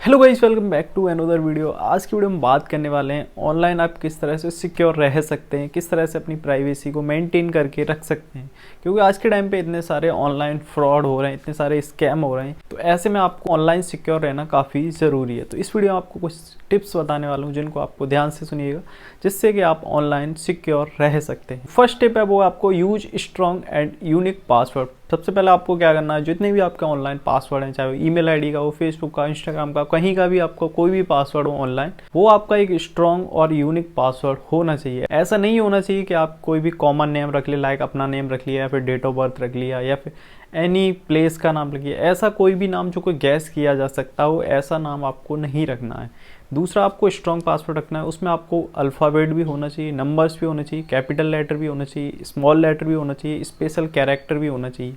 Hello guys, welcome back to another video. आज की video में बात करने वाले हैं ऑनलाइन आप किस तरह से सिक्योर रह सकते हैं, किस तरह से अपनी प्राइवेसी को मेंटेन करके रख सकते हैं। क्योंकि आज के टाइम पे इतने सारे ऑनलाइन फ्रॉड हो रहे हैं, इतने सारे स्कैम हो रहे हैं, तो ऐसे में आपको ऑनलाइन सिक्योर रहना काफ़ी ज़रूरी है। तो इस वीडियो में आपको कुछ टिप्स बताने वाला हूँ जिनको आपको ध्यान से सुनिएगा, जिससे कि आप ऑनलाइन सिक्योर रह सकते हैं। फर्स्ट टिप है वो आपको use strong and unique password. सबसे पहले आपको क्या करना है, जितने भी आपके ऑनलाइन पासवर्ड हैं, चाहे वो ईमेल आईडी का हो, फेसबुक का, इंस्टाग्राम का, कहीं का भी आपको कोई भी पासवर्ड हो ऑनलाइन, वो आपका एक स्ट्रॉन्ग और यूनिक पासवर्ड होना चाहिए। ऐसा नहीं होना चाहिए कि आप कोई भी कॉमन नेम रख ले, लाइक अपना नेम रख लिया या फिर डेट ऑफ बर्थ रख लिया या फिर एनी प्लेस का नाम रखिए। ऐसा कोई भी नाम जो कोई गैस किया जा सकता हो, ऐसा नाम आपको नहीं रखना है। दूसरा, आपको स्ट्रॉन्ग पासवर्ड रखना है, उसमें आपको अल्फ़ाबेट भी होना चाहिए, नंबर्स भी होने चाहिए, कैपिटल लेटर भी होना चाहिए, स्मॉल लेटर भी होना चाहिए, स्पेशल कैरेक्टर भी होना चाहिए।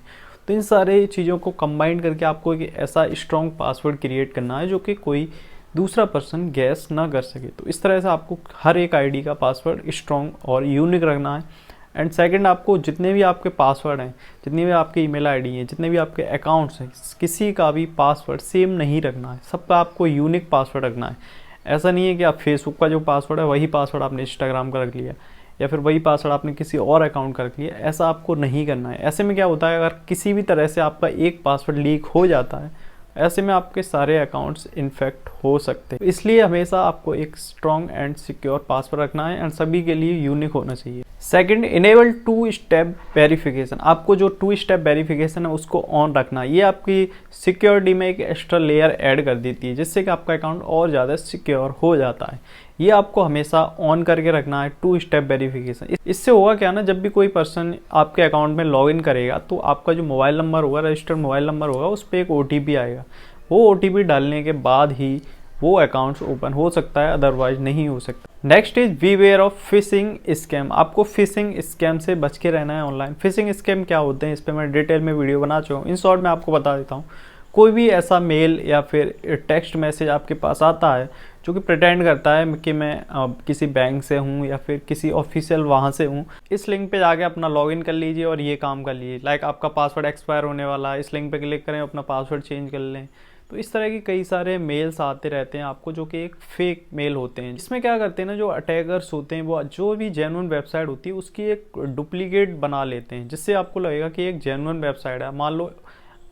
तो इन सारे चीज़ों को कंबाइन करके आपको एक ऐसा स्ट्रॉन्ग पासवर्ड क्रिएट करना है जो कि कोई दूसरा पर्सन गैस ना कर सके। तो इस तरह से आपको हर एक आईडी का पासवर्ड स्ट्रॉन्ग और यूनिक रखना है। एंड सेकंड, आपको जितने भी आपके पासवर्ड हैं, जितनी भी आपकी ईमेल आईडी हैं, जितने भी आपके अकाउंट्स हैं, किसी का भी पासवर्ड सेम नहीं रखना है, सबका आपको यूनिक पासवर्ड रखना है। ऐसा नहीं है कि आप फेसबुक का जो पासवर्ड है वही पासवर्ड आपने इंस्टाग्राम का रख लिया या फिर वही पासवर्ड आपने किसी और अकाउंट का रख लिया। ऐसा आपको नहीं करना है। ऐसे में क्या होता है, अगर किसी भी तरह से आपका एक पासवर्ड लीक हो जाता है, ऐसे में आपके सारे अकाउंट्स इन्फेक्ट हो सकते हैं। इसलिए हमेशा आपको एक स्ट्रॉन्ग एंड सिक्योर पासवर्ड रखना है एंड सभी के लिए यूनिक होना चाहिए। Second, enable 2 step verification. आपको जो 2 स्टेप वेरिफिकेशन है उसको ऑन रखना है। ये आपकी सिक्योरिटी में एक एक्स्ट्रा लेयर ऐड कर देती है, जिससे कि आपका अकाउंट और ज़्यादा सिक्योर हो जाता है। ये आपको हमेशा ऑन करके रखना है, 2 स्टेप वेरिफिकेशन। इससे होगा क्या ना, जब भी कोई पर्सन आपके अकाउंट में लॉगिन करेगा तो आपका जो मोबाइल नंबर होगा, रजिस्टर्ड मोबाइल नंबर होगा, उस पर एक OTP आएगा। वो OTP डालने के बाद ही वो अकाउंट्स ओपन हो सकता है, अदरवाइज नहीं हो सकता। Next is beware of fishing scam. आपको फिशिंग स्कैम से बच के रहना है ऑनलाइन। फिशिंग स्कैम क्या होते हैं, इस पर मैं डिटेल में वीडियो बना चुका हूँ। इन शॉर्ट में आपको बता देता हूँ। कोई भी ऐसा मेल या फिर टेक्स्ट मैसेज आपके पास आता है जो कि प्रिटेंड करता है कि मैं किसी बैंक से हूँ या फिर किसी ऑफिशियल वहाँ से हूँ। इस लिंक पे जाके अपना लॉगिन कर लीजिए और ये काम कर लीजिए, लाइक आपका पासवर्ड एक्सपायर होने वाला है, इस लिंक पे क्लिक करें, अपना पासवर्ड चेंज कर लें। तो इस तरह की कई सारे मेल्स आते रहते हैं आपको, जो कि एक फेक मेल होते हैं। इसमें क्या करते हैं ना, जो अटैकर्स होते हैं वो जो भी जेन्युइन वेबसाइट होती है उसकी एक डुप्लीकेट बना लेते हैं, जिससे आपको लगेगा कि एक जेन्युइन वेबसाइट है। मान लो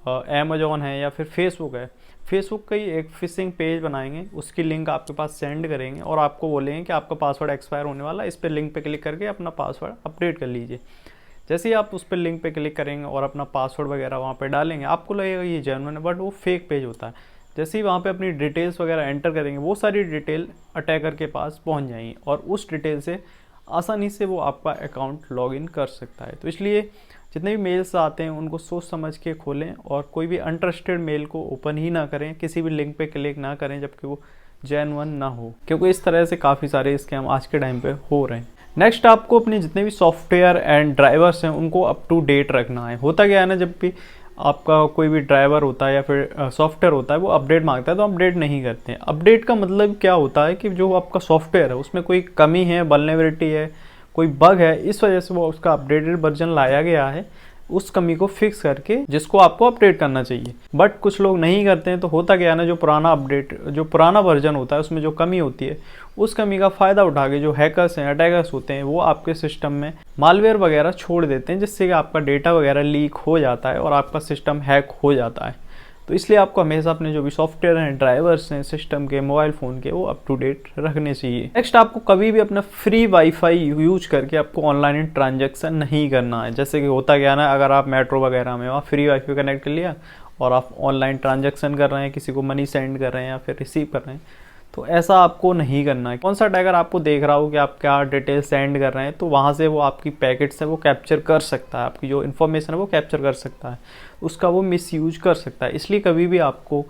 अमेजोन है या फिर फेसबुक है, फेसबुक का ही एक फिशिंग पेज बनाएंगे, उसकी लिंक आपके पास सेंड करेंगे और आपको बोलेंगे कि आपका पासवर्ड एक्सपायर होने वाला है, इस पर लिंक पे क्लिक करके अपना पासवर्ड अपडेट कर लीजिए। जैसे ही आप उस पर लिंक पे क्लिक करेंगे और अपना पासवर्ड वगैरह वहाँ पे डालेंगे, आपको लगेगा ये जेन्युइन है, बट वो फेक पेज होता है। जैसे ही वहाँ पे अपनी डिटेल्स वगैरह एंटर करेंगे, वो सारी डिटेल अटैकर के पास पहुँच जाएंगी और उस डिटेल से आसानी से वो आपका अकाउंट लॉगिन कर सकता है। तो इसलिए जितने भी मेल्स आते हैं उनको सोच समझ के खोलें और कोई भी अनट्रस्टेड मेल को ओपन ही ना करें, किसी भी लिंक पे क्लिक ना करें जबकि वो जेन्युइन ना हो, क्योंकि इस तरह से काफ़ी सारे स्कैम आज के टाइम पे हो रहे हैं। नेक्स्ट, आपको अपने जितने भी सॉफ्टवेयर एंड ड्राइवर्स हैं उनको अप टू डेट रखना है। होता क्या है ना, जब भी आपका कोई भी ड्राइवर होता है या फिर सॉफ्टवेयर होता है वो अपडेट मांगता है तो अपडेट नहीं करते हैं। अपडेट का मतलब क्या होता है कि जो आपका सॉफ्टवेयर है उसमें कोई कमी है, वल्नरेबिलिटी है, कोई बग है, इस वजह से वो उसका अपडेटेड वर्जन लाया गया है, उस कमी को फिक्स करके जिसको आपको अपडेट करना चाहिए। बट कुछ लोग नहीं करते हैं, तो होता क्या है ना, जो पुराना वर्जन होता है उसमें जो कमी होती है, उस कमी का फ़ायदा उठा के जो हैकर्स हैं, अटैकर्स होते हैं, वो आपके सिस्टम में मालवेयर वगैरह छोड़ देते हैं, जिससे कि आपका डेटा वगैरह लीक हो जाता है और आपका सिस्टम हैक हो जाता है। तो इसलिए आपको हमेशा अपने जो भी सॉफ्टवेयर हैं, ड्राइवर्स हैं सिस्टम के, मोबाइल फ़ोन के, वो अप टू डेट रखने चाहिए। नेक्स्ट, आपको कभी भी अपना फ्री वाईफाई यूज करके आपको ऑनलाइन ट्रांजैक्शन नहीं करना है। जैसे कि होता क्या ना, अगर आप मेट्रो वगैरह में वहाँ फ्री वाईफाई कनेक्ट कर लिया और आप ऑनलाइन ट्रांजैक्शन कर रहे हैं, किसी को मनी सेंड कर रहे हैं या फिर रिसीव कर रहे हैं, तो ऐसा आपको नहीं करना है। कौन सा अटैकर आपको देख रहा हो कि आप क्या डिटेल सेंड कर रहे हैं, तो वहाँ से वो आपकी पैकेट्स है वो कैप्चर कर सकता है, आपकी जो इन्फॉर्मेशन है वो कैप्चर कर सकता है, उसका वो मिसयूज कर सकता है। इसलिए कभी भी आपको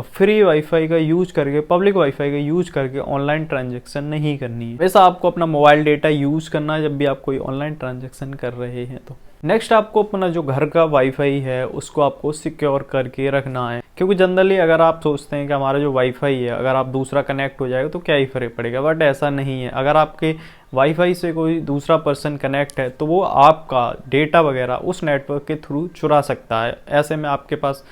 फ्री वाईफाई का यूज करके, पब्लिक वाईफाई का यूज करके ऑनलाइन ट्रांजैक्शन नहीं करनी है। वैसा आपको अपना मोबाइल डेटा यूज करना है जब भी आप कोई ऑनलाइन ट्रांजैक्शन कर रहे हैं। तो नेक्स्ट, आपको अपना जो घर का वाईफाई है उसको आपको सिक्योर करके रखना है, क्योंकि जनरली अगर आप सोचते हैं कि हमारा जो वाईफाई है अगर आप दूसरा कनेक्ट हो जाएगा तो क्या ही फ़र्क पड़ेगा, बट ऐसा नहीं है। अगर आपके वाईफाई से कोई दूसरा पर्सन कनेक्ट है तो वो आपका डेटा वगैरह उस नेटवर्क के थ्रू चुरा सकता है। ऐसे में आपके पास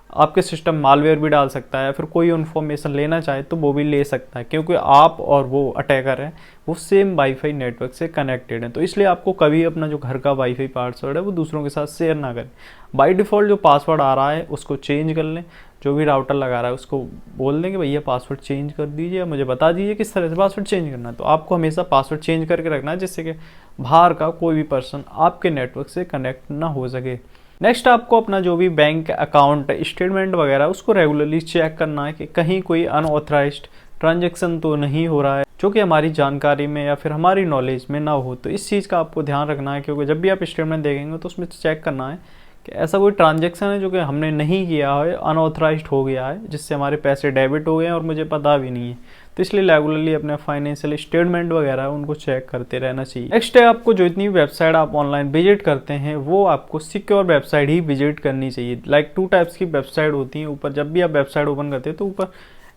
आपके सिस्टम मालवेयर भी डाल सकता है, फिर कोई इन्फॉर्मेशन लेना चाहे तो वो भी ले सकता है, क्योंकि आप और वो अटैकर है वो सेम वाईफाई नेटवर्क से कनेक्टेड है। तो इसलिए आपको कभी अपना जो घर का वाईफाई पासवर्ड है वो दूसरों के साथ शेयर ना करें। बाय डिफ़ॉल्ट जो पासवर्ड आ रहा है उसको चेंज कर लें। जो भी राउटर लगा रहा है उसको बोल दें कि भैया पासवर्ड चेंज कर दीजिए, मुझे बता दीजिए किस तरह से पासवर्ड चेंज करना है। तो आपको हमेशा पासवर्ड चेंज करके रखना है, जिससे कि बाहर का कोई भी पर्सन आपके नेटवर्क से कनेक्ट ना हो सके। नेक्स्ट आपको अपना जो भी बैंक अकाउंट स्टेटमेंट वगैरह उसको रेगुलरली चेक करना है कि कहीं कोई अनऑथराइज्ड ट्रांजैक्शन तो नहीं हो रहा है जो कि हमारी जानकारी में या फिर हमारी नॉलेज में ना हो। तो इस चीज़ का आपको ध्यान रखना है, क्योंकि जब भी आप स्टेटमेंट देखेंगे तो उसमें चेक करना है कि ऐसा कोई ट्रांजैक्शन है जो कि हमने नहीं किया है, अनऑथराइज्ड हो गया है, जिससे हमारे पैसे डेबिट हो गए हैं और मुझे पता भी नहीं है। तो इसलिए रेगुलरली अपने फाइनेंशियल स्टेटमेंट वगैरह उनको चेक करते रहना चाहिए। नेक्स्ट है आपको जो इतनी वेबसाइट आप ऑनलाइन विजिट करते हैं वो आपको सिक्योर वेबसाइट ही विजिट करनी चाहिए। लाइक 2 टाइप्स की वेबसाइट होती हैं। ऊपर जब भी आप वेबसाइट ओपन करते हैं तो ऊपर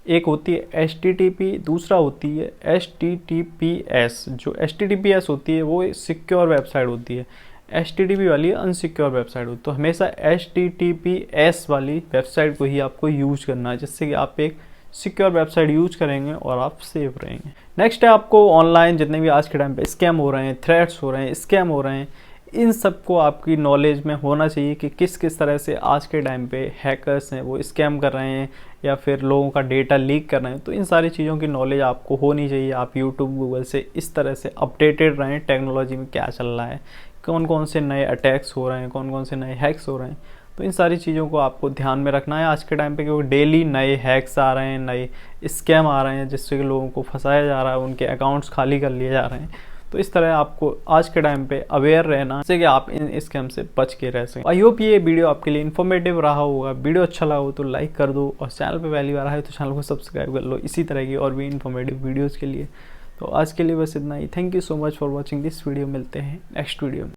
एक होती है HTTP, दूसरा होती है HTTPS। जो HTTPS होती है वो सिक्योर वेबसाइट होती है, HTTP वाली अनसिक्योर वेबसाइट होती है। तो हमेशा HTTPS वाली वेबसाइट को ही आपको यूज करना है, जिससे कि आप एक सिक्योर वेबसाइट यूज करेंगे और आप सेफ रहेंगे। नेक्स्ट है आपको ऑनलाइन जितने भी आज के टाइम पे स्कैम हो रहे हैं, थ्रेट्स हो रहे हैं, स्कैम हो रहे हैं, इन सबको आपकी नॉलेज में होना चाहिए कि किस किस तरह से आज के टाइम पे हैकर्स हैं वो स्कैम कर रहे हैं या फिर लोगों का डेटा लीक कर रहे हैं। तो इन सारी चीज़ों की नॉलेज आपको होनी चाहिए। आप यूट्यूब गूगल से इस तरह से अपडेटेड रहें टेक्नोलॉजी में क्या चल रहा है, कौन कौन से नए अटैक्स हो रहे हैं, कौन कौन से नए हैक्स हो रहे हैं। तो इन सारी चीज़ों को आपको ध्यान में रखना है आज के टाइम पे, क्योंकि डेली नए हैक्स आ रहे हैं, नए स्कैम आ रहे हैं, जिससे कि लोगों को फंसाया जा रहा है, उनके अकाउंट्स खाली कर लिए जा रहे हैं। तो इस तरह आपको आज के टाइम पे अवेयर रहना है, जिससे कि आप इन स्कैम से बच के रह सकें। आई होप ये वीडियो आपके लिए इन्फॉर्मेटिव रहा होगा। वीडियो अच्छा लगा हो तो लाइक कर दो, और चैनल पे पहली बार आए तो चैनल को सब्सक्राइब कर लो इसी तरह की और भी इन्फॉर्मेटिव वीडियोज़ के लिए। तो आज के लिए बस इतना ही। Thank you so much for watching this video. मिलते हैं नेक्स्ट वीडियो में।